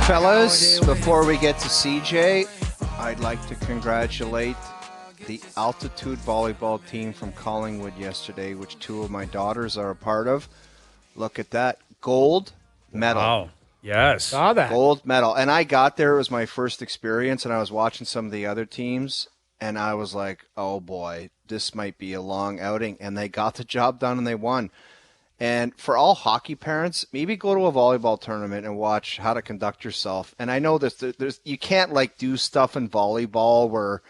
Fellas, before we get to CJ, I'd like to congratulate the altitude volleyball team from Collingwood yesterday, which two of my daughters are a part of. Look at that. Gold medal. Wow. Yes. Saw that. Gold medal. And I got there. It was my first experience, and I was watching some of the other teams, and I was like, oh, boy, this might be a long outing. And they got the job done, and they won. And for all hockey parents, maybe go to a volleyball tournament and watch how to conduct yourself. And I know there's you can't do stuff in volleyball where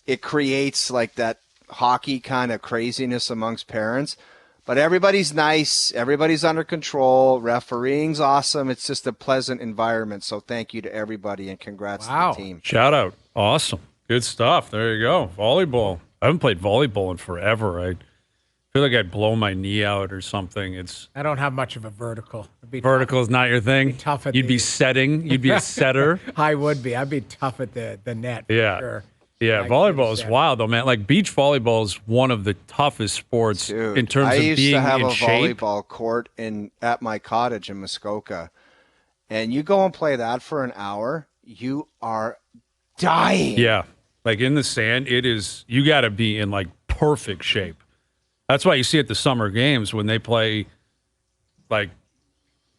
it creates that hockey kind of craziness amongst parents. But everybody's nice. Everybody's under control. Refereeing's awesome. It's just a pleasant environment. So thank you to everybody and congrats to the team. Shout out. Awesome. Good stuff. There you go. Volleyball. I haven't played volleyball in forever. I feel like I'd blow my knee out or something. I don't have much of a vertical. Vertical is not your thing? Tough at You'd be setting. You'd be a setter. I would be. I'd be tough at the net. Yeah. For sure. Yeah, volleyball is wild, though, man. Beach volleyball is one of the toughest sports in terms of being in shape. I used to have a volleyball court at my cottage in Muskoka, and you go and play that for an hour, you are dying. Yeah, in the sand, you got to be in perfect shape. That's why you see at the summer games when they play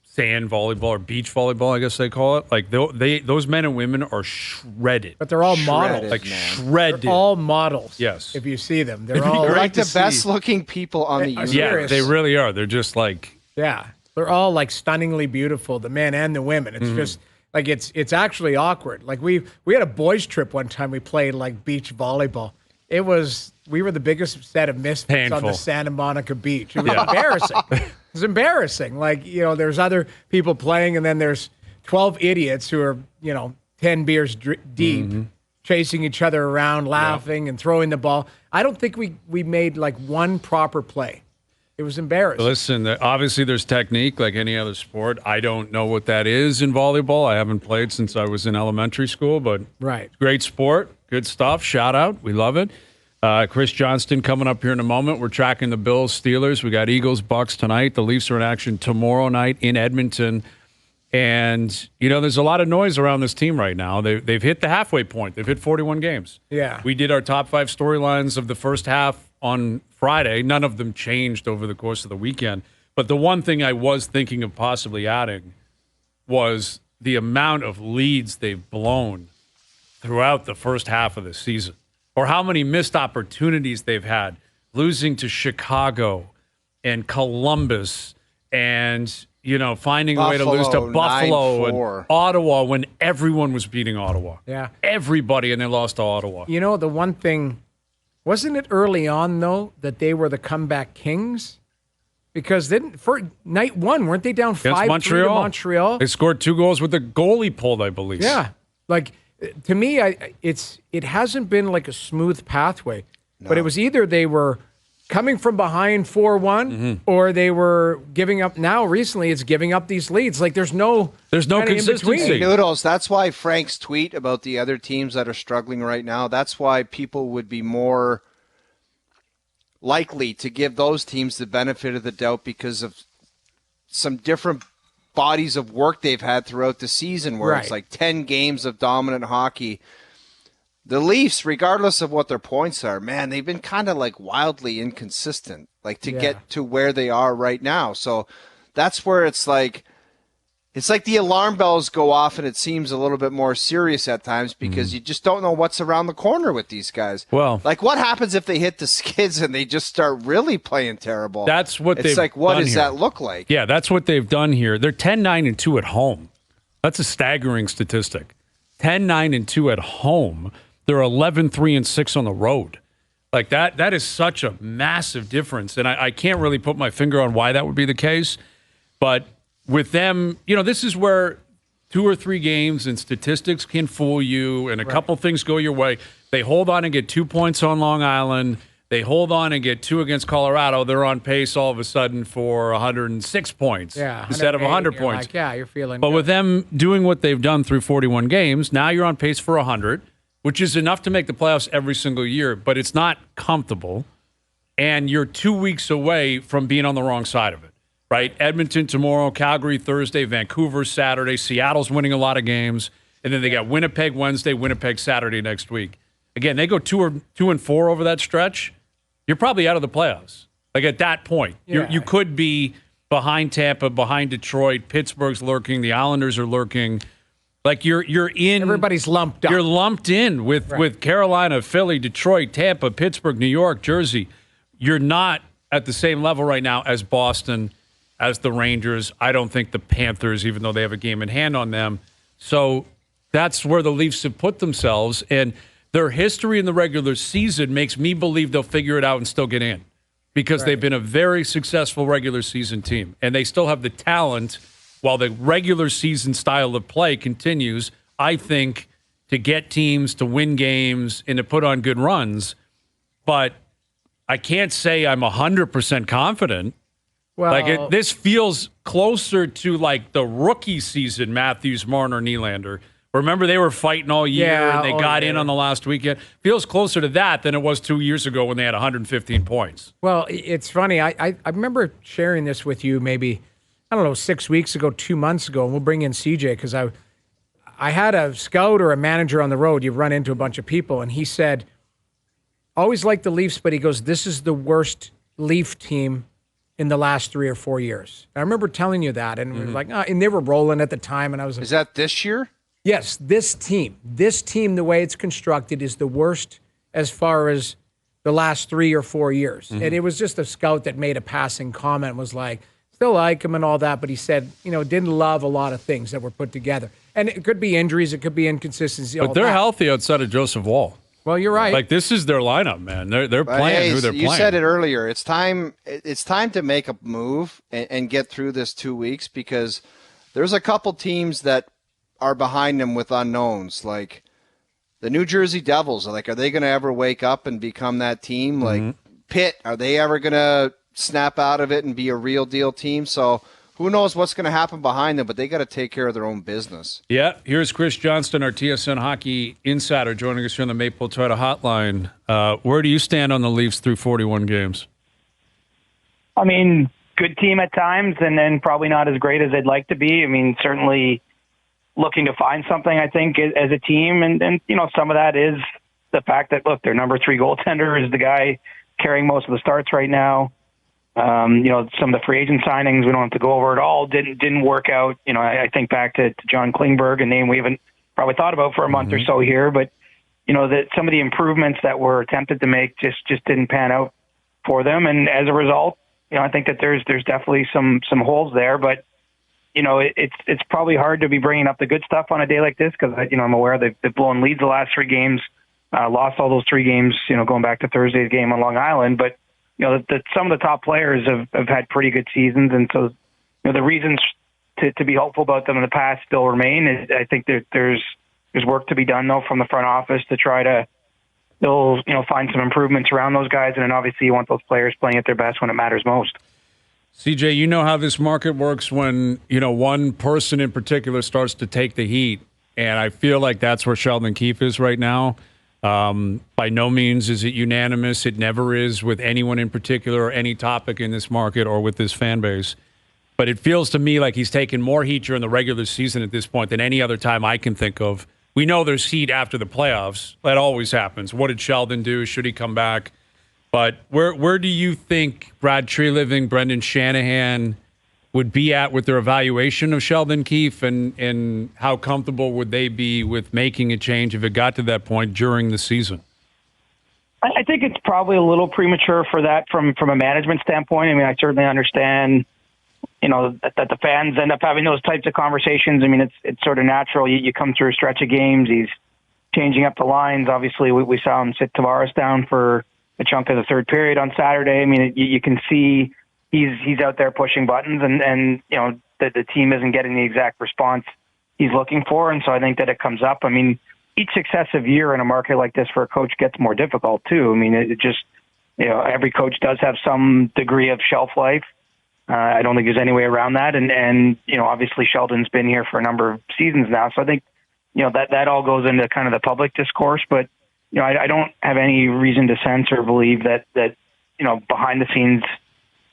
sand volleyball or beach volleyball, I guess they call it. Those men and women are shredded. But they're all models. Shredded. They're all models. Yes. If you see them. They're all the best looking people on the universe. Yeah, they really are. They're just Yeah. They're all stunningly beautiful, the men and the women. It's just it's actually awkward. We had a boys trip one time we played beach volleyball. We were the biggest set of misfits on the Santa Monica beach. It was embarrassing. It was embarrassing. There's other people playing, and then there's 12 idiots who are, 10 beers deep, chasing each other around, laughing and throwing the ball. I don't think we made one proper play. It was embarrassing. Listen, obviously there's technique like any other sport. I don't know what that is in volleyball. I haven't played since I was in elementary school, but great sport. Good stuff. Shout out. We love it. Chris Johnston coming up here in a moment. We're tracking the Bills, Steelers. We got Eagles, Bucks tonight. The Leafs are in action tomorrow night in Edmonton. And, there's a lot of noise around this team right now. They've hit the halfway point. They've hit 41 games. Yeah. We did our top 5 storylines of the first half on Friday. None of them changed over the course of the weekend. But the one thing I was thinking of possibly adding was the amount of leads they've blown throughout the first half of the season. Or how many missed opportunities they've had, losing to Chicago and Columbus and, finding a way to lose to Buffalo 9-4. and Ottawa when everyone was beating Ottawa. Yeah. Everybody, and they lost to Ottawa. The one thing, wasn't it early on, though, that they were the comeback kings? Because then for night one, weren't they down 5-3 to Montreal? They scored 2 goals with the goalie pulled, I believe. Yeah. To me, it hasn't been a smooth pathway, but it was either they were coming from behind 4-1 or they were giving up. Now, recently, it's giving up these leads. There's no consistency. Hey, Noodles, that's why Frank's tweet about the other teams that are struggling right now, that's why people would be more likely to give those teams the benefit of the doubt because of some different bodies of work they've had throughout the season where it's 10 games of dominant hockey. The Leafs, regardless of what their points are, man, they've been kind of wildly inconsistent, get to where they are right now. So that's where it's the alarm bells go off and it seems a little bit more serious at times because you just don't know what's around the corner with these guys. Well, what happens if they hit the skids and they just start really playing terrible? That's what it's they've what done does here. that look like? Yeah, that's what they've done here. They're 10-9-2 at home. That's a staggering statistic. 10-9-2 at home. They're 11-3-6 on the road. That is such a massive difference. And I can't really put my finger on why that would be the case. But with them, this is where 2 or 3 games and statistics can fool you and a couple things go your way. They hold on and get 2 points on Long Island. They hold on and get 2 against Colorado. They're on pace all of a sudden for 106 points instead of 100 points. You're feeling But good. with them doing what they've done through 41 games, now you're on pace for 100, which is enough to make the playoffs every single year, but it's not comfortable. And you're 2 weeks away from being on the wrong side of it. right? Edmonton tomorrow, Calgary Thursday, Vancouver Saturday, Seattle's winning a lot of games, and then they got Winnipeg Wednesday, Winnipeg Saturday next week. Again, they go 2-4 over that stretch. You're probably out of the playoffs. Like at that point, you could be behind Tampa, behind Detroit. Pittsburgh's lurking. The Islanders are lurking. Like you're in. Everybody's lumped up. You're lumped in with Carolina, Philly, Detroit, Tampa, Pittsburgh, New York, Jersey. You're not at the same level right now as Boston, as the Rangers. I don't think the Panthers, even though they have a game in hand on them. So that's where the Leafs have put themselves. And their history in the regular season makes me believe they'll figure it out and still get in, because they've been a very successful regular season team. And they still have the talent, while the regular season style of play continues, I think, to get teams to win games and to put on good runs. But I can't say I'm 100% confident. Well, this feels closer to like the rookie season, Matthews, Marner, Nylander. Remember, they were fighting all year and they got in on the last weekend. Feels closer to that than it was 2 years ago when they had 115 points. Well, it's funny. I remember sharing this with you maybe, 6 weeks ago, 2 months ago, and we'll bring in CJ because I had a scout or a manager on the road. You run into a bunch of people, and he said, always liked the Leafs, but he goes, this is the worst Leaf team in the last 3 or 4 years. I remember telling you that, and we were like, and they were rolling at the time, and I was like, is that this year? Yes, this team, the way it's constructed, is the worst as far as the last 3 or 4 years. And it was just a scout that made a passing comment, was like, still like him and all that, but he said, didn't love a lot of things that were put together. And it could be injuries, it could be inconsistency. But they're healthy outside of Joseph Wall. Well, you're right. Like, this is their lineup, man. They're playing who they're playing. You said it earlier. It's time to make a move and get through this 2 weeks, because there's a couple teams that are behind them with unknowns, like the New Jersey Devils. Like, are they going to ever wake up and become that team? Like Pitt, are they ever going to snap out of it and be a real deal team? So who knows what's going to happen behind them, but they got to take care of their own business. Yeah, here's Chris Johnston, our TSN hockey insider, joining us here on the Maple Toyota Hotline. Where do you stand on the Leafs through 41 games? I mean, good team at times, and then probably not as great as they'd like to be. I mean, certainly looking to find something, I think, as a team. And some of that is the fact that, look, their number 3 goaltender is the guy carrying most of the starts right now. Some of the free agent signings, we don't have to go over it all, didn't work out. I think back to John Klingberg, a name we haven't probably thought about for a month or so here. But, that some of the improvements that were attempted to make just didn't pan out for them. And as a result, I think that there's definitely some holes there. But, it's probably hard to be bringing up the good stuff on a day like this, because, I'm aware they've blown leads the last 3 games, lost all those 3 games, going back to Thursday's game on Long Island. But, some of the top players have had pretty good seasons. And so, the reasons to be hopeful about them in the past still remain. I think there's work to be done, though, from the front office to try to still, find some improvements around those guys. And then obviously you want those players playing at their best when it matters most. CJ, you know how this market works when, one person in particular starts to take the heat. And I feel like that's where Sheldon Keefe is right now. By no means is it unanimous. It never is with anyone in particular or any topic in this market or with this fan base. But it feels to me like he's taken more heat during the regular season at this point than any other time I can think of. We know there's heat after the playoffs. That always happens. What did Sheldon do? Should he come back? But where do you think Brad Treliving, Brendan Shanahan would be at with their evaluation of Sheldon Keefe, and how comfortable would they be with making a change if it got to that point during the season? I think it's probably a little premature for that from a management standpoint. I mean, I certainly understand, that the fans end up having those types of conversations. I mean, it's sort of natural. You come through a stretch of games. He's changing up the lines. Obviously, we saw him sit Tavares down for a chunk of the third period on Saturday. I mean, you can see he's out there pushing buttons, and the team isn't getting the exact response he's looking for. And so I think that it comes up. I mean, each successive year in a market like this for a coach gets more difficult too. I mean, it just, every coach does have some degree of shelf life. I don't think there's any way around that. And obviously Sheldon's been here for a number of seasons now. So I think, that all goes into kind of the public discourse, but, I don't have any reason to sense or believe that behind the scenes,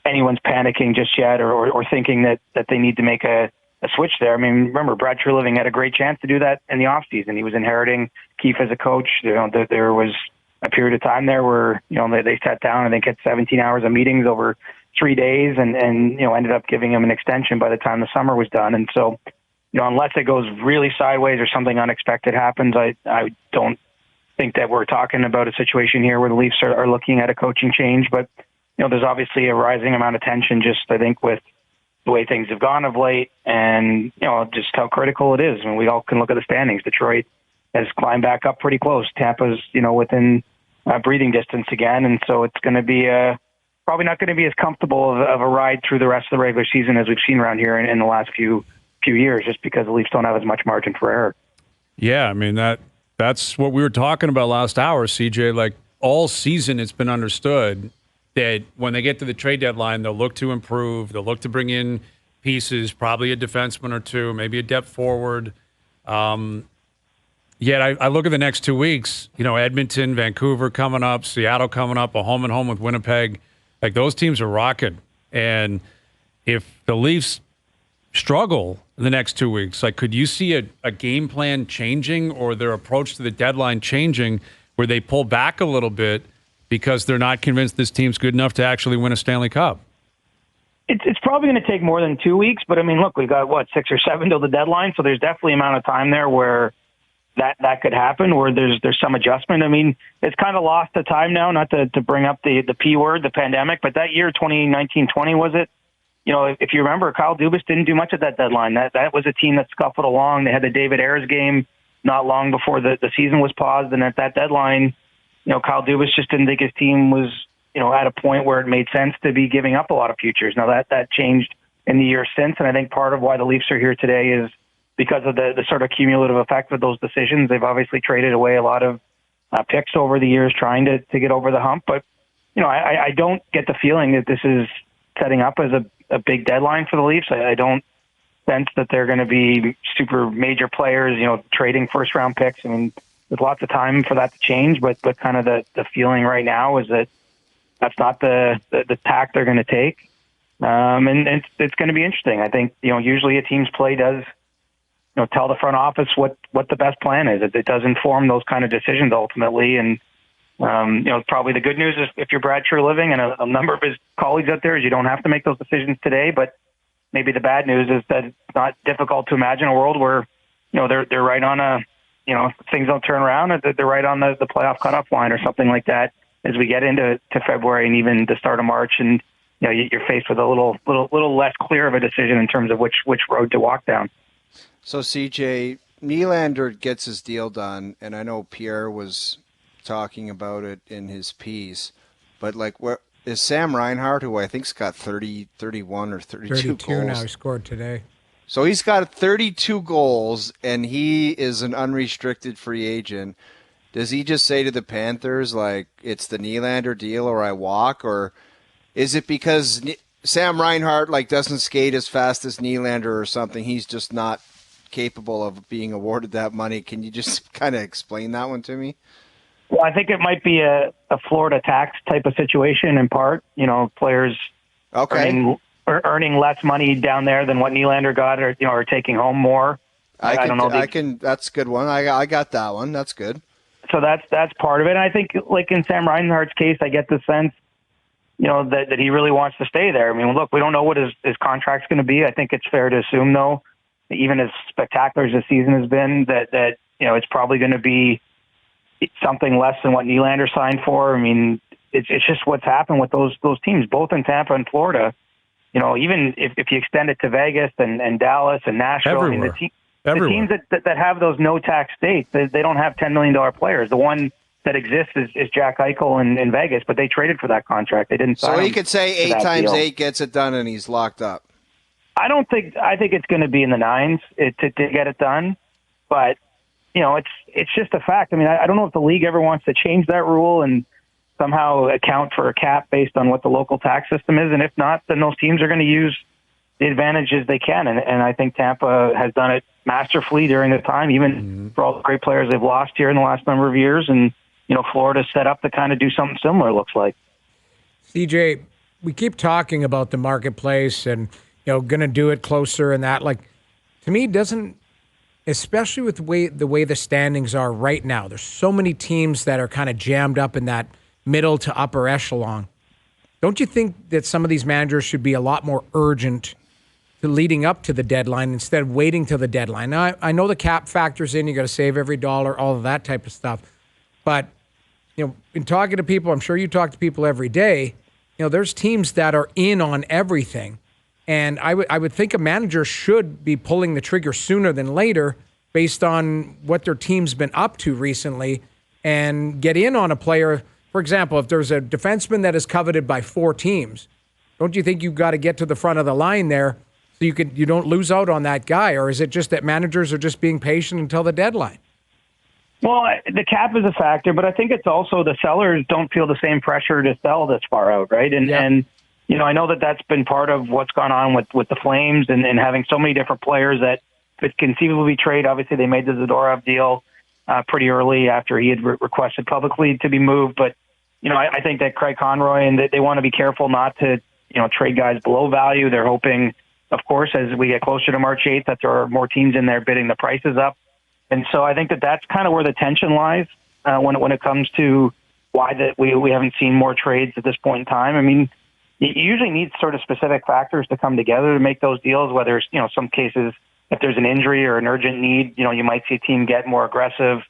anyone's panicking just yet or thinking that they need to make a switch there. I mean, remember, Brad Treliving had a great chance to do that in the offseason. He was inheriting Keefe as a coach. There was a period of time there where, they sat down and they had 17 hours of meetings over 3 days and ended up giving him an extension by the time the summer was done. And so, unless it goes really sideways or something unexpected happens, I don't think that we're talking about a situation here where the Leafs are looking at a coaching change. But, there's obviously a rising amount of tension just, I think, with the way things have gone of late and, just how critical it is. I mean, we all can look at the standings. Detroit has climbed back up pretty close. Tampa's, within breathing distance again. And so it's going to be probably not going to be as comfortable of a ride through the rest of the regular season as we've seen around here in the last few years, just because the Leafs don't have as much margin for error. Yeah, I mean, that's what we were talking about last hour, CJ. Like, all season it's been understood that when they get to the trade deadline, they'll look to improve. They'll look to bring in pieces, probably a defenseman or two, maybe a depth forward. Yet I look at the next 2 weeks, Edmonton, Vancouver coming up, Seattle coming up, a home and home with Winnipeg. Like, those teams are rocking. And if the Leafs struggle in the next 2 weeks, like, could you see a game plan changing or their approach to the deadline changing where they pull back a little bit because they're not convinced this team's good enough to actually win a Stanley Cup? It's probably going to take more than 2 weeks, but I mean, look, we've got 6 or 7 till the deadline, so there's definitely amount of time there where that could happen, where there's some adjustment. I mean, it's kind of lost the time now, not to bring up the P word, the pandemic, but that year, 2019-20, was it? If you remember, Kyle Dubas didn't do much at that deadline. That was a team that scuffled along. They had the David Ayres game not long before the season was paused, and at that deadline, Kyle Dubas just didn't think his team was, at a point where it made sense to be giving up a lot of futures. Now that changed in the years since, and I think part of why the Leafs are here today is because of the sort of cumulative effect of those decisions. They've obviously traded away a lot of picks over the years trying to get over the hump, but I don't get the feeling that this is setting up as a big deadline for the Leafs. I don't sense that they're going to be super major players, trading first round picks. I mean, there's lots of time for that to change, but kind of the feeling right now is that that's not the tack they're going to take. And it's going to be interesting. I think, usually a team's play does, tell the front office what the best plan is. It does inform those kind of decisions ultimately. And, probably the good news is if you're Brad Treliving and a number of his colleagues out there is you don't have to make those decisions today, but maybe the bad news is that it's not difficult to imagine a world where, they're right on if things don't turn around, they're right on the playoff cutoff line or something like that as we get into February and even the start of March. And, you're faced with a little less clear of a decision in terms of which road to walk down. So, CJ, Nylander gets his deal done, and I know Pierre was talking about it in his piece, but where is Sam Reinhart, who I think's got 31 or 32 goals now. He scored today. So he's got 32 goals, and he is an unrestricted free agent. Does he just say to the Panthers, it's the Nylander deal or I walk? Or is it because Sam Reinhart, doesn't skate as fast as Nylander or something? He's just not capable of being awarded that money. Can you just kind of explain that one to me? Well, I think it might be a Florida tax type of situation in part. Players earning less money down there than what Nylander got, or taking home more. I don't know. That's a good one. I got that one. That's good. So that's part of it. And I think, in Sam Reinhart's case, I get the sense, that he really wants to stay there. I mean, look, we don't know what his contract's going to be. I think it's fair to assume, though, even as spectacular as the season has been, that it's probably going to be something less than what Nylander signed for. I mean, it's just what's happened with those teams, both in Tampa and Florida. Even if you extend it to Vegas and Dallas and Nashville, everywhere. The teams that have those no-tax states, they don't have $10 million players. The one that exists is Jack Eichel in Vegas, but they traded for that contract. They didn't sign him. So he could say 8 times 8 gets it done and he's locked up. I think it's going to be in the 9s to get it done, but it's just a fact. I mean, I don't know if the league ever wants to change that rule and somehow account for a cap based on what the local tax system is, and if not, then those teams are going to use the advantages they can, and I think Tampa has done it masterfully during the time, even for all the great players they've lost here in the last number of years, and Florida's set up to kind of do something similar, looks like. CJ, we keep talking about the marketplace and going to do it closer and that. Like, to me, doesn't, especially with the way the standings are right now. There's so many teams that are kind of jammed up in that middle to upper echelon. Don't you think that some of these managers should be a lot more urgent to leading up to the deadline instead of waiting till the deadline? Now, I know the cap factors in. You got to save every dollar, all of that type of stuff. But in talking to people, I'm sure you talk to people every day. There's teams that are in on everything. And I would think a manager should be pulling the trigger sooner than later based on what their team's been up to recently and get in on a player. For example, if there's a defenseman that is coveted by 4 teams, don't you think you've got to get to the front of the line there so you don't lose out on that guy? Or is it just that managers are just being patient until the deadline? Well, the cap is a factor, but I think it's also the sellers don't feel the same pressure to sell this far out, right? And I know that that's been part of what's gone on with the Flames and having so many different players that could conceivably trade. Obviously, they made the Zadorov deal pretty early after he had requested publicly to be moved. But, I think that Craig Conroy and they want to be careful not to, trade guys below value. They're hoping, of course, as we get closer to March 8th, that there are more teams in there bidding the prices up. And so I think that that's kind of where the tension lies when it comes to why that we haven't seen more trades at this point in time. I mean, you usually need sort of specific factors to come together to make those deals, whether it's, some cases, if there's an injury or an urgent need, you might see a team get more aggressive.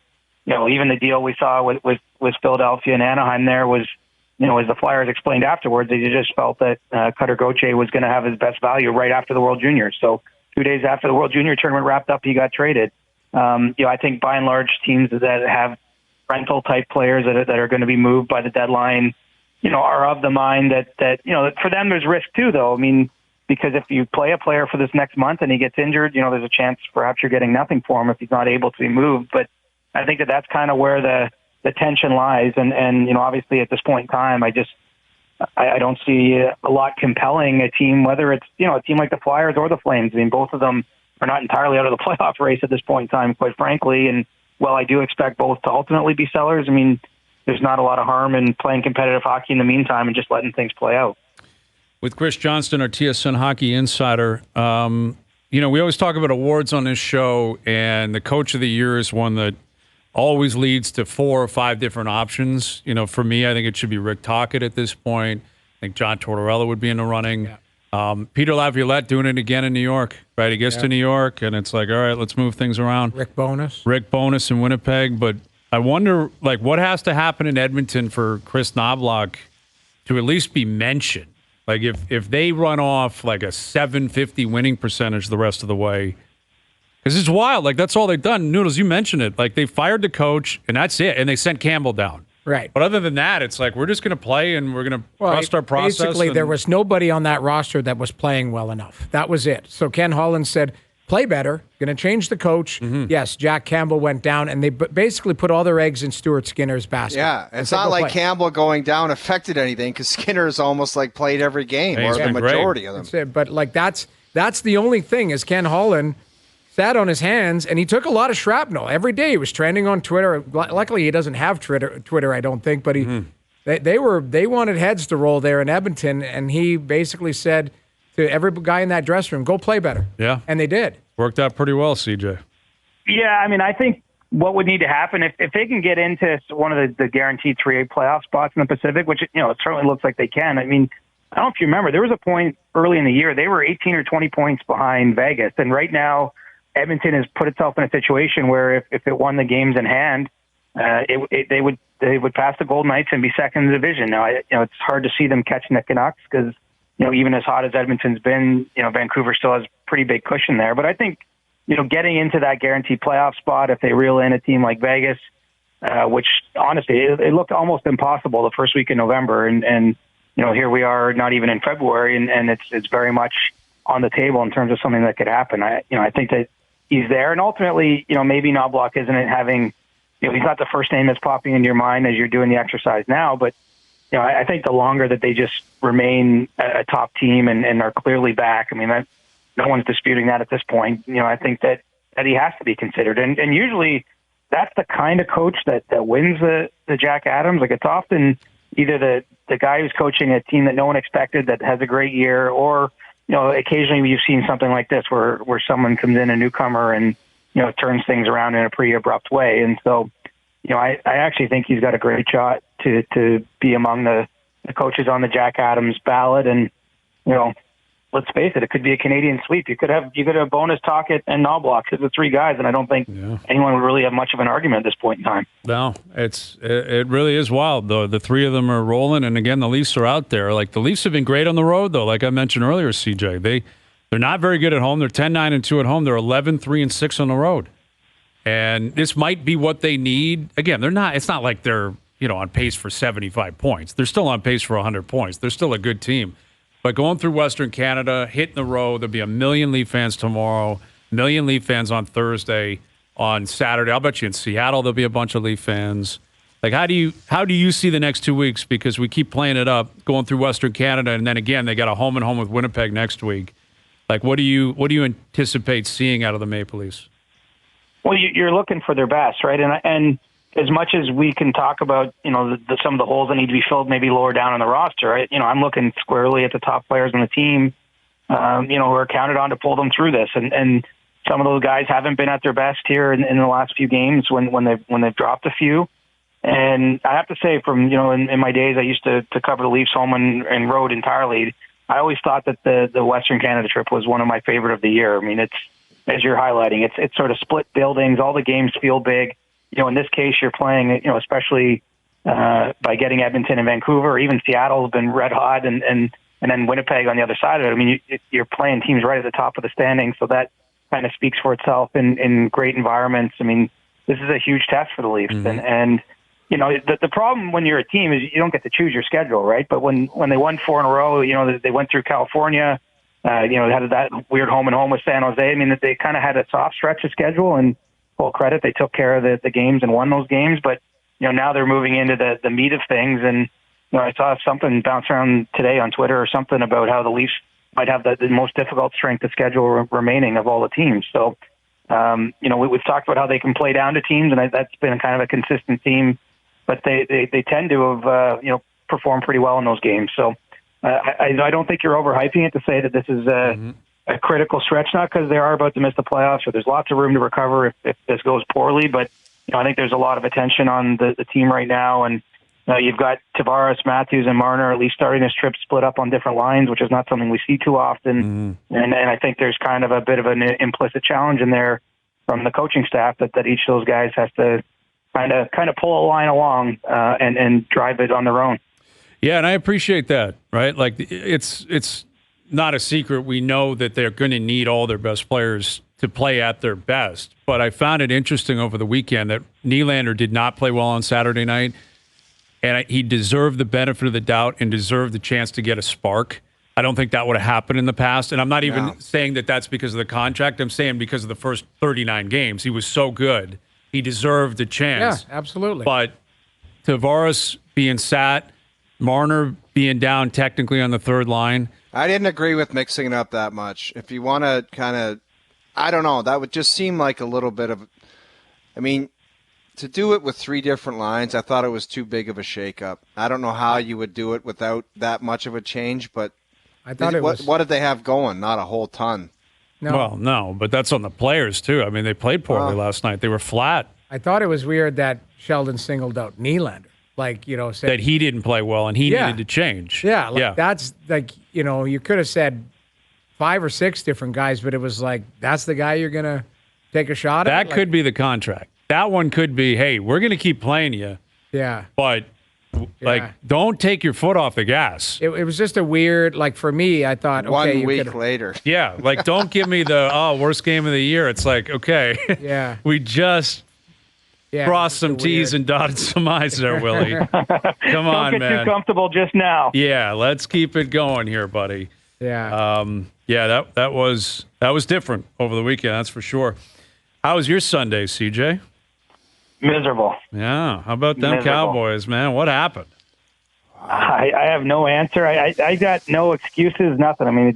Even the deal we saw with Philadelphia and Anaheim there was, as the Flyers explained afterwards, they just felt that Cutter Gauthier was going to have his best value right after the World Juniors. So 2 days after the World Junior tournament wrapped up, he got traded. I think by and large teams that have rental type players that are going to be moved by the deadline, are of the mind that for them there's risk too, though. I mean, because if you play a player for this next month and he gets injured, there's a chance perhaps you're getting nothing for him if he's not able to be moved. But I think that's kind of where the tension lies. And obviously at this point in time, I don't see a lot compelling a team, whether it's, a team like the Flyers or the Flames. I mean, both of them are not entirely out of the playoff race at this point in time, quite frankly. And while I do expect both to ultimately be sellers, I mean, there's not a lot of harm in playing competitive hockey in the meantime and just letting things play out. With Chris Johnston, our TSN hockey insider, we always talk about awards on this show, and the Coach of the Year is one that always leads to 4 or 5 different options. For me, I think it should be Rick Tocchet at this point. I think John Tortorella would be in the running. Yeah. Peter Laviolette doing it again in New York, right? He gets to New York, and it's like, all right, let's move things around. Rick Bowness in Winnipeg. But I wonder, what has to happen in Edmonton for Chris Knobloch to at least be mentioned? Like, if they run off like a .750 winning percentage the rest of the way, because it's wild. Like, that's all they've done. Noodles, you mentioned it. Like, they fired the coach, and that's it. And they sent Campbell down. Right. But other than that, it's like, we're just going to play, and we're going to trust our process. Basically, there was nobody on that roster that was playing well enough. That was it. So Ken Holland said, play better, going to change the coach. Mm-hmm. Yes, Jack Campbell went down, and they basically put all their eggs in Stuart Skinner's basket. Yeah, it's not like Campbell going down affected anything because Skinner's almost like played every game, or the majority of them. That's it. But like that's the only thing is Ken Holland sat on his hands, and he took a lot of shrapnel. Every day he was trending on Twitter. Luckily, he doesn't have Twitter, I don't think, but they wanted heads to roll there in Edmonton, and he basically said to every guy in that dressing room, go play better. Yeah. And they did. Worked out pretty well, CJ. Yeah, I mean, I think what would need to happen, if they can get into one of the guaranteed 3A playoff spots in the Pacific, which, it certainly looks like they can. I mean, I don't know if you remember, there was a point early in the year, they were 18 or 20 points behind Vegas. And right now, Edmonton has put itself in a situation where if it won the games in hand, they would pass the Golden Knights and be second in the division. Now, it's hard to see them catching the Canucks because, even as hot as Edmonton's been, Vancouver still has pretty big cushion there. But I think, getting into that guaranteed playoff spot, if they reel in a team like Vegas, which honestly, it looked almost impossible the first week in November. And here we are not even in February, and it's very much on the table in terms of something that could happen. I think that he's there. And ultimately, maybe Knobloch isn't having, he's not the first name that's popping into your mind as you're doing the exercise now, but I think the longer that they just remain a top team and are clearly back, I mean, no one's disputing that at this point. I think that he has to be considered. And usually that's the kind of coach that wins the Jack Adams. Like, it's often either the the guy who's coaching a team that no one expected that has a great year, or occasionally you've seen something like this where someone comes in, a newcomer, and turns things around in a pretty abrupt way. And so, I actually think he's got a great shot to be among the coaches on the Jack Adams ballot. And let's face it could be a Canadian sweep. You could have Bonus, Tocchet, and Knobloch as the three guys, and I don't think anyone would really have much of an argument at this point in time. No, it really is wild, though. The three of them are rolling, and again, the Leafs are out there. Like, the Leafs have been great on the road, though. Like I mentioned earlier, CJ, they're not very good at home. They're 10-9-2 at home. They're 11-3-6 on the road, and this might be what they need. Again, they're not. It's not like they're on pace for 75 points. They're still on pace for 100 points. They're still a good team. But going through Western Canada, hitting the road, there'll be 1 million Leaf fans tomorrow, 1 million Leaf fans on Thursday, on Saturday. I'll bet you in Seattle there'll be a bunch of Leaf fans. Like, how do you see the next 2 weeks? Because we keep playing it up, going through Western Canada, and then again they got a home and home with Winnipeg next week. Like, what do you anticipate seeing out of the Maple Leafs? Well, you're looking for their best, right? And as much as we can talk about, some of the holes that need to be filled, maybe lower down on the roster, right? I'm looking squarely at the top players on the team, who are counted on to pull them through this. And some of those guys haven't been at their best here in the last few games when they've dropped a few. And I have to say, from in my days, I used to cover the Leafs home and road entirely. I always thought that the Western Canada trip was one of my favorite of the year. I mean, it's, as you're highlighting, it's sort of split buildings. All the games feel big. In this case, you're playing, especially by getting Edmonton and Vancouver, or even Seattle has been red hot, and then Winnipeg on the other side of it. I mean, you're playing teams right at the top of the standings, so that kind of speaks for itself in great environments. I mean, this is a huge test for the Leafs, and the problem when you're a team is you don't get to choose your schedule, right? But when they won 4 in a row, they went through California, they had that weird home and home with San Jose. I mean, that they kind of had a soft stretch of schedule, and full credit, they took care of the games and won those games. But now they're moving into the meat of things, and I saw something bounce around today on Twitter or something about how the Leafs might have the most difficult strength of schedule remaining of all the teams. So we've talked about how they can play down to teams, and that's been kind of a consistent theme. But they tend to have performed pretty well in those games. So I don't think you're overhyping it to say that this is a critical stretch, not because they are about to miss the playoffs, or there's lots of room to recover if this goes poorly. But I think there's a lot of attention on the team right now, and you've got Tavares, Matthews, and Marner at least starting this trip split up on different lines, which is not something we see too often. And I think there's kind of a bit of an implicit challenge in there from the coaching staff that each of those guys has to kind of pull a line along and drive it on their own. Yeah, and I appreciate that, right? Like, it's not a secret. We know that they're going to need all their best players to play at their best. But I found it interesting over the weekend that Nylander did not play well on Saturday night, and he deserved the benefit of the doubt and deserved the chance to get a spark. I don't think that would have happened in the past, and I'm not even saying that that's because of the contract. I'm saying because of the first 39 games. He was so good. He deserved a chance. Yeah, absolutely. But Tavares being sat, Marner being down technically on the third line, I didn't agree with mixing it up that much. If you want to kind of, I don't know, that would just seem like a little bit of, I mean, to do it with 3 different lines, I thought it was too big of a shakeup. I don't know how you would do it without that much of a change, but I thought what did they have going? Not a whole ton. No. Well, no, but that's on the players, too. I mean, they played poorly last night. They were flat. I thought it was weird that Sheldon singled out Nylander. Like, said that he didn't play well and he needed to change. Yeah, that's like, you could have said 5 or 6 different guys, but it was like, that's the guy you're going to take a shot at? That could be the contract. That one could be, hey, we're going to keep playing you. Yeah. But, don't take your foot off the gas. It was just a weird, like, for me, I thought, okay. 1 week later. Yeah, like, don't give me the, worst game of the year. It's like, okay. Yeah. We just crossed some T's and dotted some I's there, Willie. Come on, man. Don't get too comfortable just now. Yeah, let's keep it going here, buddy. Yeah. That was different over the weekend, that's for sure. How was your Sunday, CJ? Miserable. Yeah. How about them Cowboys, man? What happened? I have no answer. I got no excuses, nothing. I mean,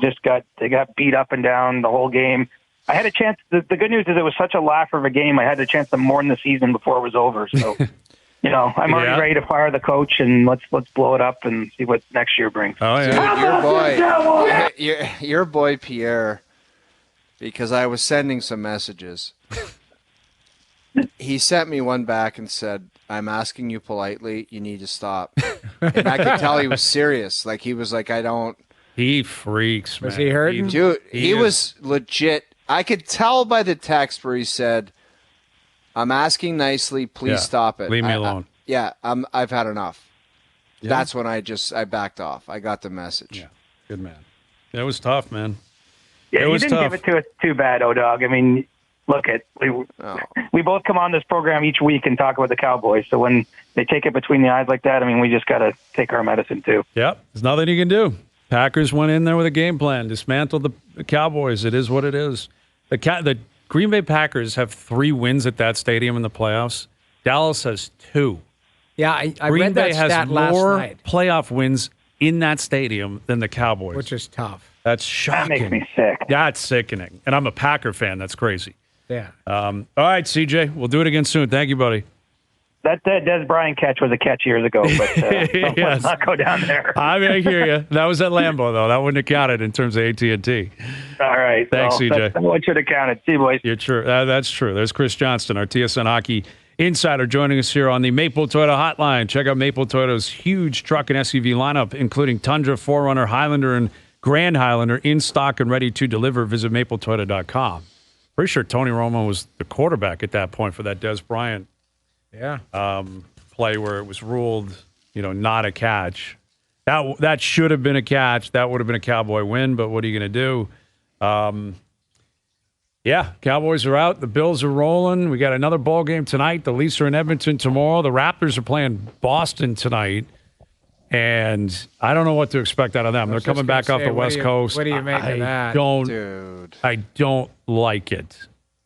they got beat up and down the whole game. I had a chance. The good news is it was such a laugher of a game. I had a chance to mourn the season before it was over. So, I'm already ready to fire the coach, and let's blow it up and see what next year brings. Oh, yeah. Dude, your boy Pierre, because I was sending some messages. He sent me one back and said, "I'm asking you politely, you need to stop." And I could tell he was serious. Like, he was like, I don't. He freaks, man. Was he hurting? Dude, he was legit. I could tell by the text where he said, "I'm asking nicely, please stop it. Leave me alone." I've had enough. Yeah. That's when I backed off. I got the message. Yeah, good man. It was tough, man. Yeah, it was you didn't tough. give it to us too bad, O-Dog. I mean, look, we both come on this program each week and talk about the Cowboys. So when they take it between the eyes like that, I mean, we just got to take our medicine too. Yep, there's nothing you can do. Packers went in there with a game plan, dismantled the Cowboys. It is what it is. The Green Bay Packers have 3 wins at that stadium in the playoffs. Dallas has 2. Yeah, I Green read Bay that has stat last more night, playoff wins in that stadium than the Cowboys. which is tough. That's That shocking. makes me sick. That's sickening. And I'm a Packer fan. That's crazy. Yeah. All right, CJ, we'll do it again soon. Thank you, buddy. That Des Bryant catch was a catch years ago, but Yes. let's not go down there. I hear you. That was at Lambeau, though. That wouldn't have counted in terms of AT&T. All right. Thanks, CJ. That's what should have counted. See you, boys. You're true. That's true. There's Chris Johnston, our TSN Hockey Insider, joining us here on the Maple Toyota Hotline. Check out Maple Toyota's huge truck and SUV lineup, including Tundra, 4Runner, Highlander, and Grand Highlander, in stock and ready to deliver. Visit mapletoyota.com. Pretty sure Tony Romo was the quarterback at that point for that Des Bryant play where it was ruled, not a catch. That should have been a catch. That would have been a Cowboy win, but what are you going to do? Cowboys are out. The Bills are rolling. We got another ball game tonight. The Leafs are in Edmonton tomorrow. The Raptors are playing Boston tonight. And I don't know what to expect out of them. They're coming back off the West Coast. What do you make of that? Dude. I don't like it.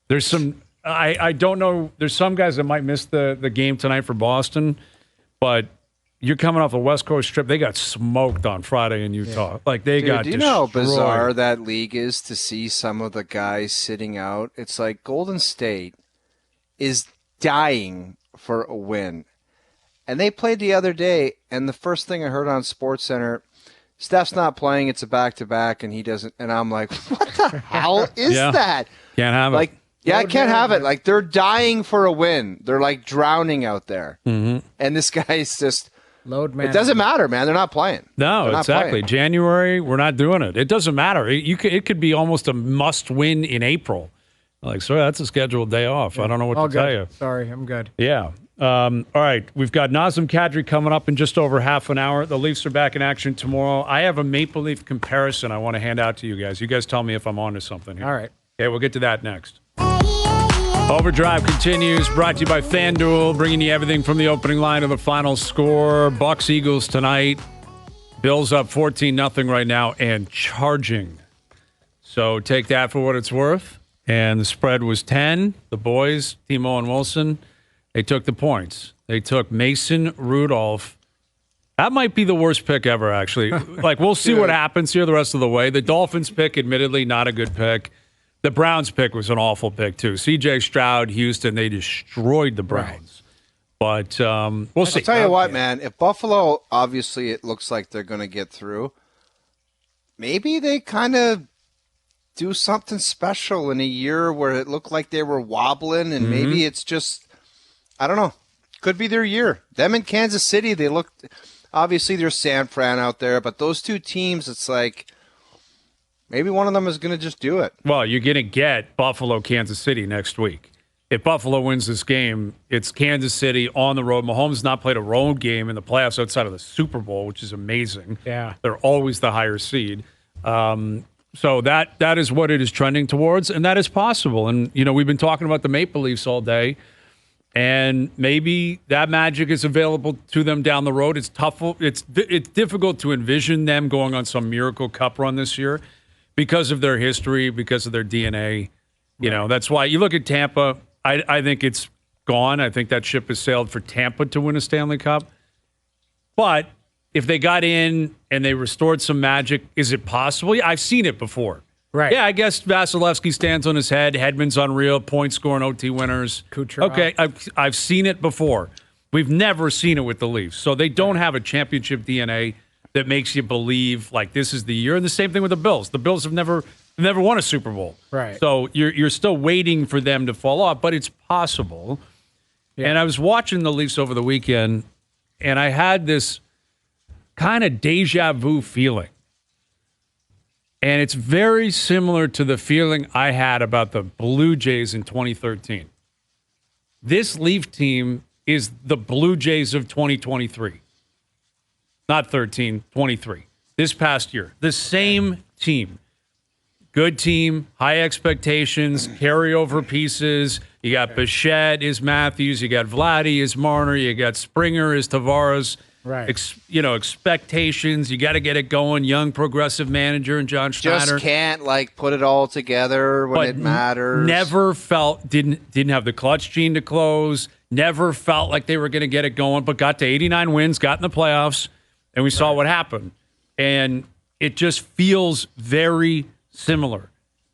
There's some I don't know. There's some guys that might miss the game tonight for Boston, but you're coming off the West Coast trip. They got smoked on Friday in Utah. Yeah. Like they got do you destroyed. know how bizarre that league is to see some of the guys sitting out? It's like Golden State is dying for a win. And they played the other day, and the first thing I heard on SportsCenter, Steph's not playing, it's a back-to-back, and he doesn't. And I'm like, what the hell is that? Can't have it. I can't have it. Like, they're dying for a win. They're, like, drowning out there. Mm-hmm. And this guy's just... Load man. It doesn't matter, man. They're not playing. No, exactly. Playing. January, we're not doing it. It doesn't matter. It could be almost a must-win in April. Like, sorry, that's a scheduled day off. Yeah. I don't know what to tell you. Sorry, I'm good. Yeah. All right, we've got Nazem Kadri coming up in just over half an hour. The Leafs are back in action tomorrow. I have a Maple Leaf comparison I want to hand out to you guys. You guys tell me if I'm on to something here. All right. Okay, we'll get to that next. OverDrive continues, brought to you by FanDuel, bringing you everything from the opening line to the final score. Bucks Eagles tonight. Bills up 14-0 right now and charging. So take that for what it's worth. And the spread was 10. The boys, Timo and Wilson, they took the points. They took Mason Rudolph. That might be the worst pick ever, actually. Like, we'll see what happens here the rest of the way. The Dolphins pick, admittedly, not a good pick. The Browns pick was an awful pick, too. C.J. Stroud, Houston, they destroyed the Browns. Right. But we'll see. I'll tell you what, man. If Buffalo, obviously, it looks like they're going to get through, maybe they kind of do something special in a year where it looked like they were wobbling, and maybe it's just, I don't know, could be their year. Them in Kansas City, they looked, obviously there's San Fran out there, but those two teams, it's like, maybe one of them is going to just do it. Well, you're going to get Buffalo, Kansas City next week. If Buffalo wins this game, it's Kansas City on the road. Mahomes not played a road game in the playoffs outside of the Super Bowl, which is amazing. Yeah. They're always the higher seed. So that is what it is trending towards, and that is possible. And, you know, we've been talking about the Maple Leafs all day, and maybe that magic is available to them down the road. It's tough. It's difficult to envision them going on some miracle cup run this year because of their history, because of their DNA. You know, that's why you look at Tampa. I think it's gone. I think that ship has sailed for Tampa to win a Stanley Cup. But if they got in and they restored some magic, is it possible? Yeah, I've seen it before. Right. Yeah, I guess Vasilevsky stands on his head. Hedman's unreal. Point scoring OT winners. Kucherov. Okay, I've seen it before. We've never seen it with the Leafs. So they don't have a championship DNA that makes you believe like this is the year. And the same thing with the Bills. The Bills have never won a Super Bowl. Right. So you're still waiting for them to fall off, but it's possible. Yeah. And I was watching the Leafs over the weekend, and I had this kind of deja vu feeling. And it's very similar to the feeling I had about the Blue Jays in 2013. This Leaf team is the Blue Jays of 2023. Not 13, 23. This past year. The same team. Good team, high expectations, carryover pieces. You got Bichette is Matthews. You got Vladdy is Marner. You got Springer is Tavares. Right. Expectations. You got to get it going. Young progressive manager and John Schneider. Just can't put it all together when it matters. Never felt didn't have the clutch gene to close. Never felt like they were going to get it going, but got to 89 wins, got in the playoffs, and we saw what happened. And it just feels very similar.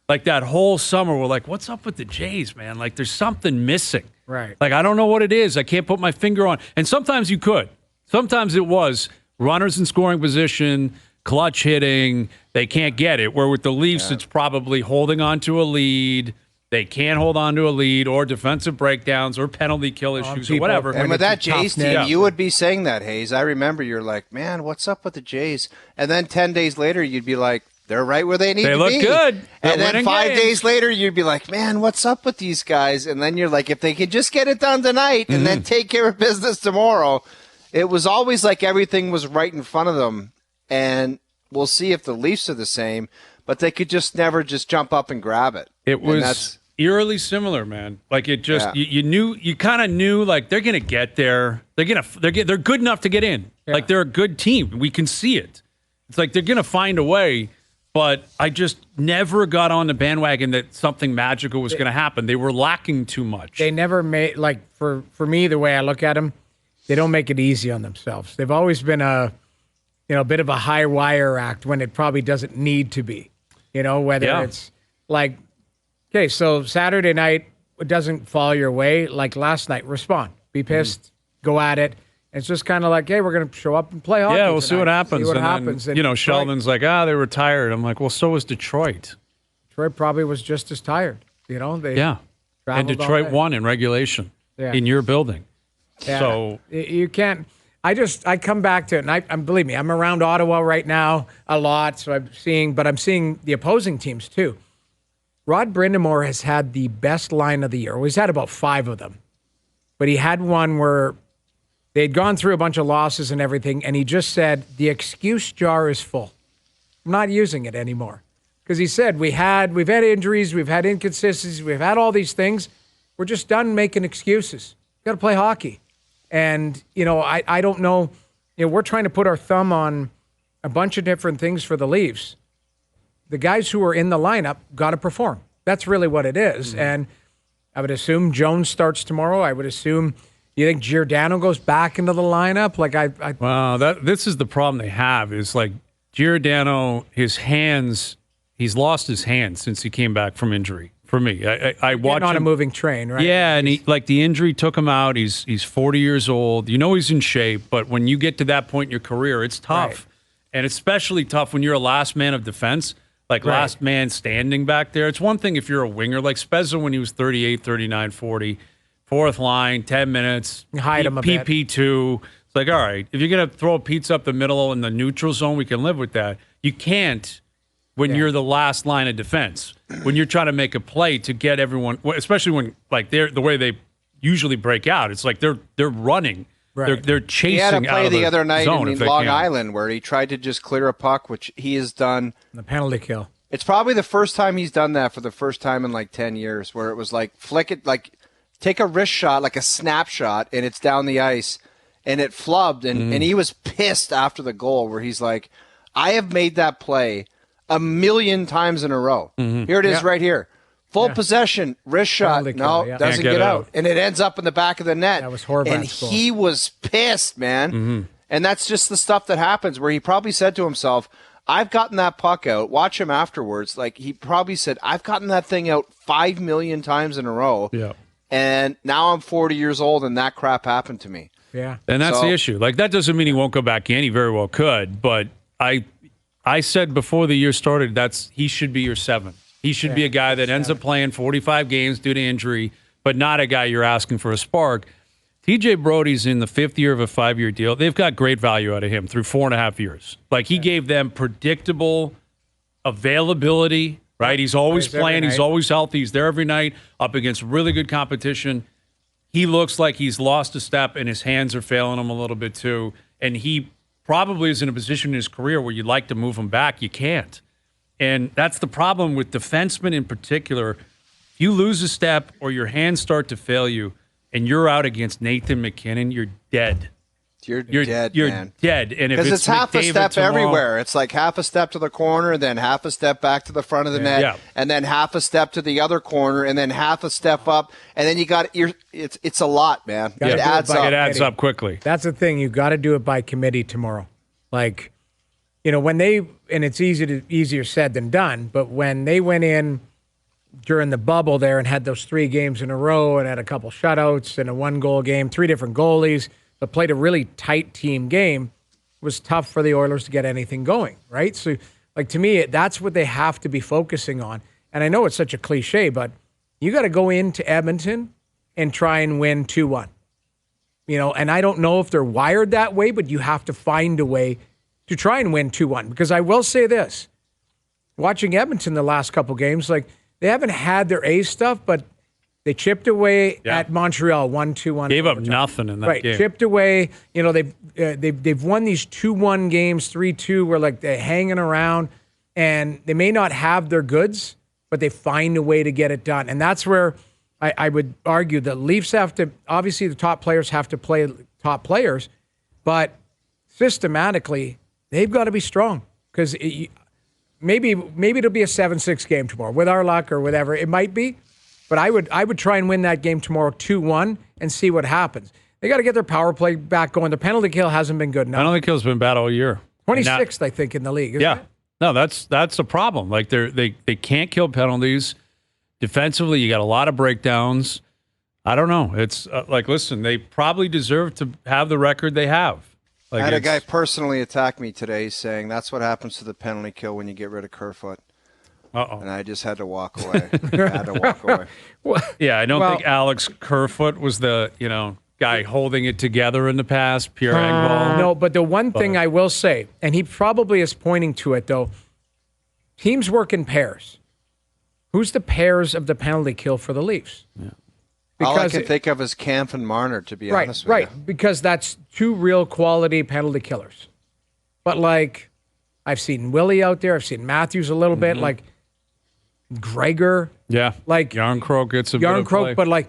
Like that whole summer, we're like, what's up with the Jays, man? Like there's something missing. Right. Like I don't know what it is. I can't put my finger on. And sometimes you could. Sometimes it was runners in scoring position, clutch hitting. They can't get it. Where with the Leafs, it's probably holding on to a lead. They can't hold on to a lead, or defensive breakdowns, or penalty kill issues, or whatever. And with that Jays team, you would be saying that, Hayes. I remember you're like, man, what's up with the Jays? And then 10 days later, you'd be like, they're right where they need to be. They look good. And then 5 days later, you'd be like, man, what's up with these guys? And then you're like, if they could just get it done tonight and then take care of business tomorrow. It was always like everything was right in front of them. And we'll see if the Leafs are the same, but they could just never just jump up and grab it. It was eerily similar, man. Like it just you kind of knew like they're gonna get there. They're good enough to get in. Yeah. Like they're a good team. We can see it. It's like they're gonna find a way. But I just never got on the bandwagon that something magical was going to happen. They were lacking too much. They never made for me the way I look at them, they don't make it easy on themselves. They've always been a bit of a high wire act when it probably doesn't need to be. Whether it's like, okay, so Saturday night it doesn't fall your way like last night. Respond, be pissed, go at it. It's just kind of like, hey, we're going to show up and play hockey. Yeah, we'll tonight. see what happens. See what and happens. Then, Sheldon's like, they were tired. I'm like, well, so was Detroit. Detroit probably was just as tired. They and Detroit won in regulation in your building. Yeah. So you can't. I come back to it, and believe me, I'm around Ottawa right now a lot, so I'm seeing the opposing teams too. Rod Brindamore has had the best line of the year. Well, he's had about 5 of them, but he had one where they'd gone through a bunch of losses and everything, and he just said, the excuse jar is full. I'm not using it anymore. Because he said, we've had injuries, we've had inconsistencies, we've had all these things. We're just done making excuses. Got to play hockey. And, I don't know. We're trying to put our thumb on a bunch of different things for the Leafs. The guys who are in the lineup got to perform. That's really what it is. Mm-hmm. And I would assume Jones starts tomorrow. I would assume... You think Giordano goes back into the lineup? Well, this is the problem they have is like Giordano, his hands, he's lost his hands since he came back from injury. For me, I watched him on a moving train, right? Yeah, and the injury took him out. He's 40 years old. He's in shape, but when you get to that point in your career, it's tough, right. And especially tough when you're a last man of defense, last man standing back there. It's one thing if you're a winger, like Spezza when he was 38, 39, 40. Fourth line, 10 minutes, hide him a bit. PP2. It's like, all right, if you're going to throw a pizza up the middle in the neutral zone, we can live with that. You can't when you're the last line of defense, when you're trying to make a play to get everyone, especially when they're the way they usually break out. It's like they're running. Right. They're chasing. He had a play out the other night in Long Island where he tried to just clear a puck, which he has done. The penalty kill. It's probably the first time he's done that for the first time in 10 years, where it was flick it, take a wrist shot, like a snapshot, and it's down the ice, and it flubbed, and he was pissed after the goal where he's like, I have made that play 1,000,000 times in a row. Mm-hmm. Here it is right here. Full possession, wrist shot, doesn't get out. And it ends up in the back of the net. That was Horvat's And goal. He was pissed, man. Mm-hmm. And that's just the stuff that happens where he probably said to himself, I've gotten that puck out. Watch him afterwards. He probably said, I've gotten that thing out 5,000,000 times in a row. Yeah. And now I'm 40 years old, and that crap happened to me. Yeah. And that's the issue. Like, that doesn't mean he won't go back in. He very well could. But I said before the year started, he should be your 7. He should be a guy that ends up playing 45 games due to injury, but not a guy you're asking for a spark. TJ Brody's in the 5th year of a 5-year deal. They've got great value out of him through 4.5 years. Like, he gave them predictable availability, right? He's always playing. He's always healthy. He's there every night up against really good competition. He looks like he's lost a step, and his hands are failing him a little bit too. And he probably is in a position in his career where you'd like to move him back. You can't. And that's the problem with defensemen in particular. If you lose a step or your hands start to fail you and you're out against Nathan McKinnon, you're dead. You're dead, you're man. Dead. And if it's half McDavid a step tomorrow, everywhere. It's like half a step to the corner, then half a step back to the front of the net, and then half a step to the other corner, and then half a step up, and then you got it's a lot, man. It adds up. It adds up quickly. That's the thing. You got to do it by committee tomorrow. Like, when and it's easier said than done, but when they went in during the bubble there and had those 3 games in a row and had a couple shutouts and a 1-goal game, 3 different goalies, but played a really tight team game, it was tough for the Oilers to get anything going, right? So, like, to me, that's what they have to be focusing on. And I know it's such a cliche, but you got to go into Edmonton and try and win 2-1. And I don't know if they're wired that way, but you have to find a way to try and win 2-1. Because I will say this, watching Edmonton the last couple games, like, they haven't had their A stuff, but they chipped away at Montreal 1-2-1. Gave up nothing in that game. Right, chipped away. They've won these 2-1 games, 3-2, where like they're hanging around, and they may not have their goods, but they find a way to get it done. And that's where I would argue the Leafs have to. Obviously, the top players have to play top players, but systematically they've got to be strong because maybe it'll be a 7-6 game tomorrow with our luck or whatever it might be. But I would try and win that game tomorrow 2-1 and see what happens. They got to get their power play back going. The penalty kill hasn't been good enough. Penalty kill's been bad all year. 26th, I think, in the league. Isn't it? No, that's a problem. Like they can't kill penalties. Defensively, you got a lot of breakdowns. I don't know. It's listen, they probably deserve to have the record they have. Like, I had a guy personally attack me today saying that's what happens to the penalty kill when you get rid of Kerfoot. And I just had to walk away. Yeah, I don't think Alex Kerfoot was the guy holding it together in the past. Pierre Engvall. No, but the one thing I will say, and he probably is pointing to it though, teams work in pairs. Who's the pairs of the penalty kill for the Leafs? Yeah. All I can think of is Kampf and Marner, to be honest with you. Right, because that's 2 real quality penalty killers. But like, I've seen Willie out there. I've seen Matthews a little bit. Like Gregor. Yeah. Like Yarncroke gets a bit of play. But like,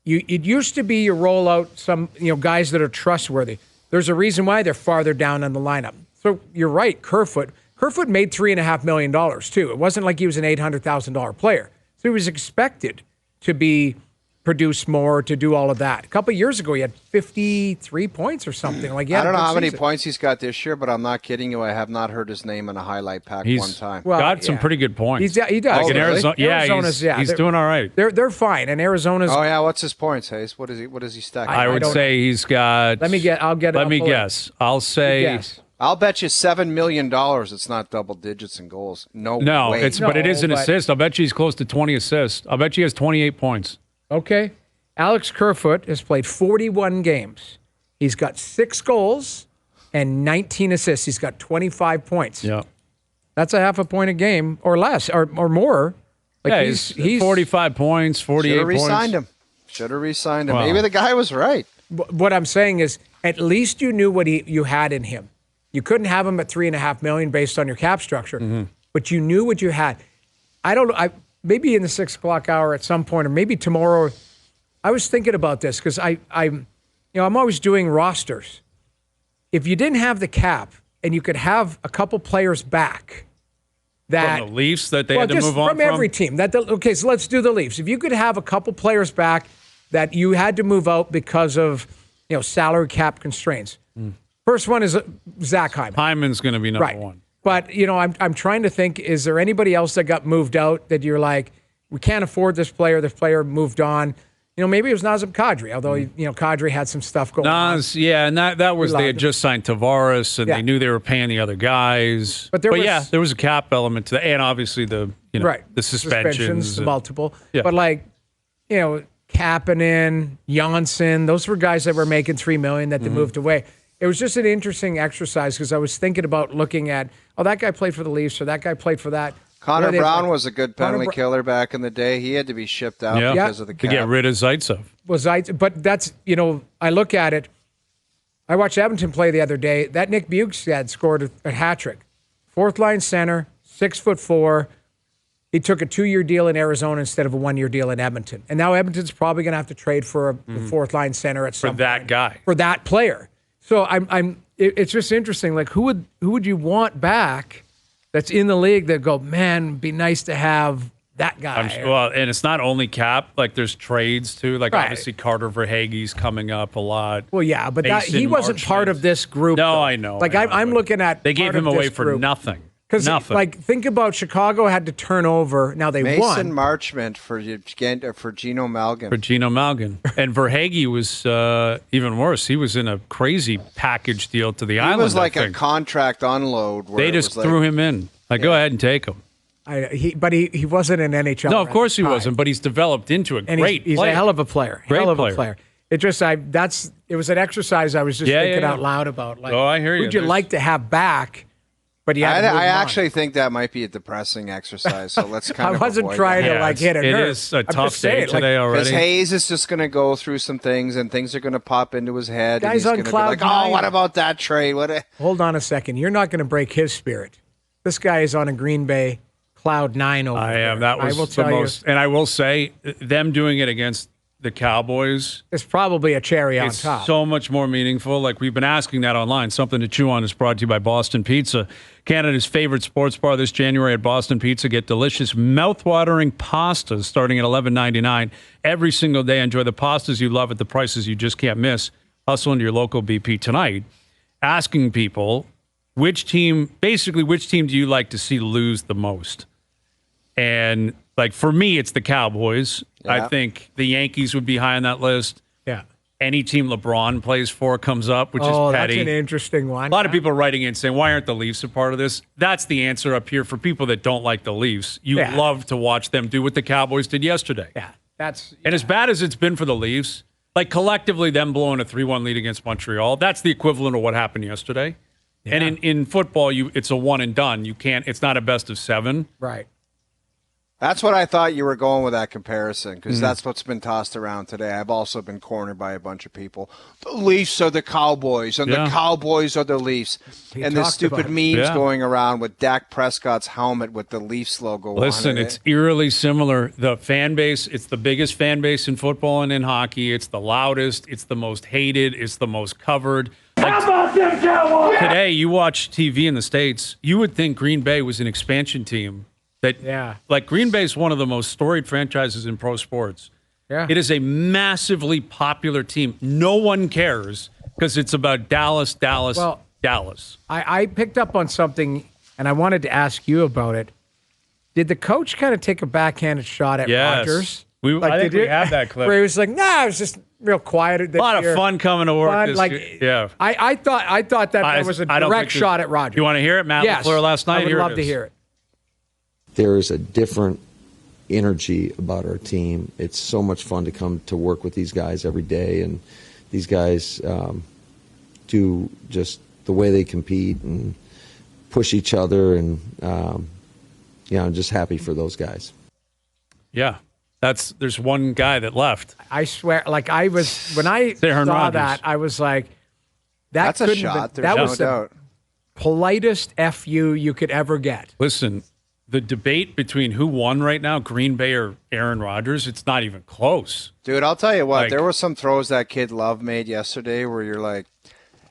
it used to be you roll out some guys that are trustworthy. There's a reason why they're farther down on the lineup. So you're right, Kerfoot. Kerfoot made $3.5 million too. It wasn't like he was an $800,000 player. So he was expected to produce more, to do all of that. A couple of years ago, he had 53 points or something. Like, I don't know how many points he's got this year, but I'm not kidding you. I have not heard his name in a highlight pack one time. Well, got some pretty good points. He does. Like in Arizona, he's doing all right. They're fine. And Arizona's. Oh yeah, what's his points, Hayes? What is he stacking? I would say he's got. Let me get. I'll get. Let me guess. I'll say. I'll bet you $7 million it's not double digits in goals. No way. But it is an assist. I'll bet you he's close to 20 assists. I'll bet you he has 28 points. Okay. Alex Kerfoot has played 41 games. He's got 6 goals and 19 assists. He's got 25 points. Yeah. That's a half a point a game or less or more. Like he's 45 points, 48 points. Should have re-signed him. Wow. Maybe the guy was right. What I'm saying is at least you knew what you had in him. You couldn't have him at $3.5 million based on your cap structure, but you knew what you had. I don't know. Maybe in the 6 o'clock hour at some point, or maybe tomorrow. I was thinking about this because I'm always doing rosters. If you didn't have the cap and you could have a couple players back, that from the Leafs that they had to move on from every team. Okay, so let's do the Leafs. If you could have a couple players back that you had to move out because of salary cap constraints. First one is Zach Hyman. Hyman's going to be number one. But, I'm trying to think, is there anybody else that got moved out that you're like, we can't afford this player moved on? maybe it was Nazem Kadri, although, Kadri had some stuff going on. And that was, they had him. just signed Tavares, and they knew they were paying the other guys. But there was a cap element to that, and obviously the suspensions. The multiple. Yeah. But Kapanen, Johnston, those were guys that were making $3 million that they moved away. It was just an interesting exercise because I was thinking about looking at, that guy played for the Leafs or that guy played for that. Connor Brown was a good penalty killer back in the day. He had to be shipped out because of the cap. To get rid of Zaitsev. But that's, I look at it. I watched Edmonton play the other day. That Nick Bukestad scored a hat trick. Fourth line center, 6'4". He took a 2-year deal in Arizona instead of a 1-year deal in Edmonton. And now Edmonton's probably going to have to trade for a fourth line center at some point. For that guy. For that player. So it's just interesting. Like who would you want back that's in the league that go, man, be nice to have that guy. And it's not only cap. Like there's trades too. Like obviously Carter Verhaeghe's coming up a lot. Well, yeah, but he wasn't part of this group. No, though. I know. Like I'm looking at they gave him away for nothing. Because think about Chicago had to turn over. Now they won. Mason Marchment for Gino Malgin. For Gino Malgin. And Verhaeghe was even worse. He was in a crazy package deal to the Islanders. He was like a contract unload. They just threw him in. Go ahead and take him. But he wasn't an NHL. No, of course he wasn't. But he's developed into a great player. He's a hell of a player. Hell of a player. It just it was an exercise I was just thinking out loud about. Like, I hear you. Who'd you like to have back? But I actually think that might be a depressing exercise. So let's kind of. I wasn't trying to hit a nerve. It is a tough day today already. Because Hayes is just going to go through some things, and things are going to pop into his head. Guy's and on he's cloud be like, oh, what about that trade? Hold on a second. You're not going to break his spirit. This guy is on a Green Bay cloud 9 over there. I am. That was the most. And I will say, them doing it against the Cowboys. It's probably a cherry on top. It's so much more meaningful. Like we've been asking that online. Something to chew on is brought to you by Boston Pizza, Canada's favorite sports bar. This January at Boston Pizza, get delicious, mouth-watering pastas starting at $11.99 every single day. Enjoy the pastas you love at the prices you just can't miss. Hustle into your local BP tonight. Asking people which team do you like to see lose the most? And like for me, it's the Cowboys. Yeah. I think the Yankees would be high on that list. Yeah. Any team LeBron plays for comes up, which is petty. That's an interesting one. A lot of people are writing in saying, why aren't the Leafs a part of this? That's the answer up here for people that don't like the Leafs. You love to watch them do what the Cowboys did yesterday. Yeah. And as bad as it's been for the Leafs, like collectively them blowing a 3-1 lead against Montreal, that's the equivalent of what happened yesterday. Yeah. And in football, it's a one and done. It's not a best of 7. Right. That's what I thought you were going with that comparison, because that's what's been tossed around today. I've also been cornered by a bunch of people. The Leafs are the Cowboys, and the Cowboys are the Leafs. And the stupid memes going around with Dak Prescott's helmet with the Leafs logo on it. Listen, it's eerily similar. The fan base, it's the biggest fan base in football and in hockey. It's the loudest. It's the most hated. It's the most covered. How about them Cowboys? Today, you watch TV in the States, you would think Green Bay was an expansion team. Like Green Bay is one of the most storied franchises in pro sports. Yeah. It is a massively popular team. No one cares because it's about Dallas. I picked up on something, and I wanted to ask you about it. Did the coach kind of take a backhanded shot at Rodgers? I think we have that clip. Where he was like, it was just real quiet. A lot of fun coming to work. I thought that was a direct shot at Rodgers. You want to hear it? Matt LaFleur last night? I would love to hear it. There is a different energy about our team. It's so much fun to come to work with these guys every day, and these guys do just the way they compete and push each other, and I'm just happy for those guys. Yeah, there's one guy that left. I swear, when I saw that, I was like, that's a shot. That was the politest FU you could ever get. Listen. The debate between who won right now, Green Bay or Aaron Rodgers, it's not even close. Dude, I'll tell you what, there were some throws that kid Love made yesterday where you're like,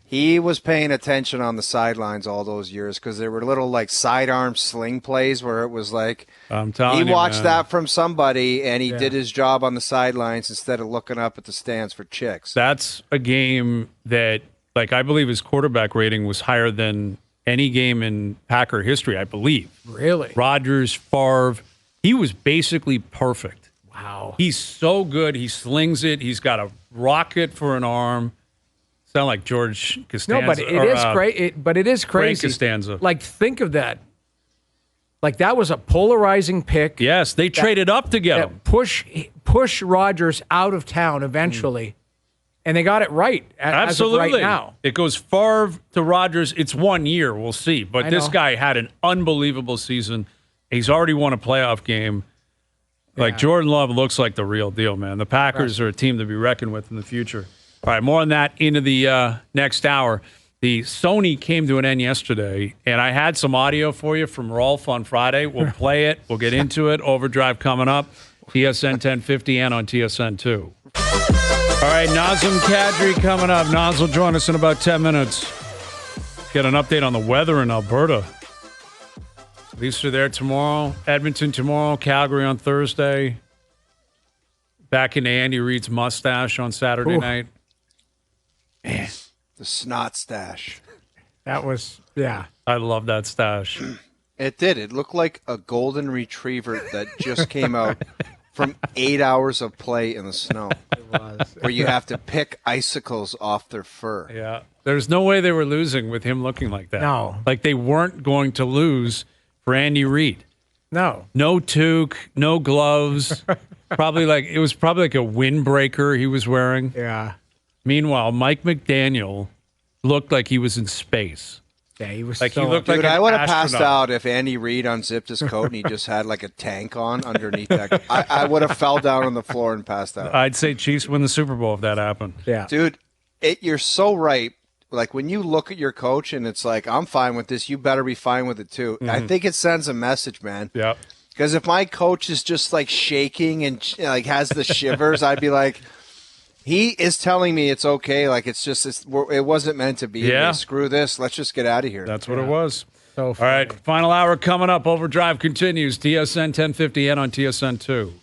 he was paying attention on the sidelines all those years because there were little sidearm sling plays where it was like, I'm telling he watched that from somebody and he did his job on the sidelines instead of looking up at the stands for chicks. That's a game that, I believe his quarterback rating was higher than any game in Packer history, I believe. Really? Rodgers, Favre, he was basically perfect. Wow. He's so good. He slings it. He's got a rocket for an arm. Sound like George Costanza. No, but it is great. But it is crazy. Costanza. Like, think of that. Like, that was a polarizing pick. Yes, they traded up to get him. Push Rodgers out of town eventually, and they got it right. Absolutely. As of right now, it goes far to Rodgers. It's 1 year. We'll see. But this guy had an unbelievable season. He's already won a playoff game. Like, Jordan Love looks like the real deal, man. The Packers are a team to be reckoned with in the future. All right, more on that into the next hour. The Sony came to an end yesterday, and I had some audio for you from Rolf on Friday. We'll play it. We'll get into it. Overdrive coming up. TSN 1050 and on TSN 2. All right, Nazem Kadri coming up. Naz will join us in about 10 minutes. Get an update on the weather in Alberta. Leafs are there tomorrow. Edmonton tomorrow. Calgary on Thursday. Back into Andy Reid's mustache on Saturday night. Man. The snot stash. that was I love that stash. It did. It looked like a golden retriever that just came out from 8 hours of play in the snow. It was. Where you have to pick icicles off their fur. Yeah. There's no way they were losing with him looking like that. No. Like, they weren't going to lose for Andy Reid. No. No toque, no gloves. It was probably like a windbreaker he was wearing. Yeah. Meanwhile, Mike McDaniel looked like he was in space. Yeah, he was Like, so he looked Dude, like an I would have passed astronaut. out if Andy Reid unzipped his coat and he just had like a tank on underneath that. I would have fell down on the floor and passed out. I'd say Chiefs win the Super Bowl if that happened. Yeah. Dude, you're so right. Like, when you look at your coach and it's like, I'm fine with this, you better be fine with it too. I think it sends a message, man. Yeah. Because if my coach is just like shaking and like has the shivers, I'd be like, he is telling me it's okay. Like, it wasn't meant to be. Yeah. Screw this. Let's just get out of here. That's what it was. So All right, final hour coming up. Overdrive continues. TSN 1050 and on TSN 2.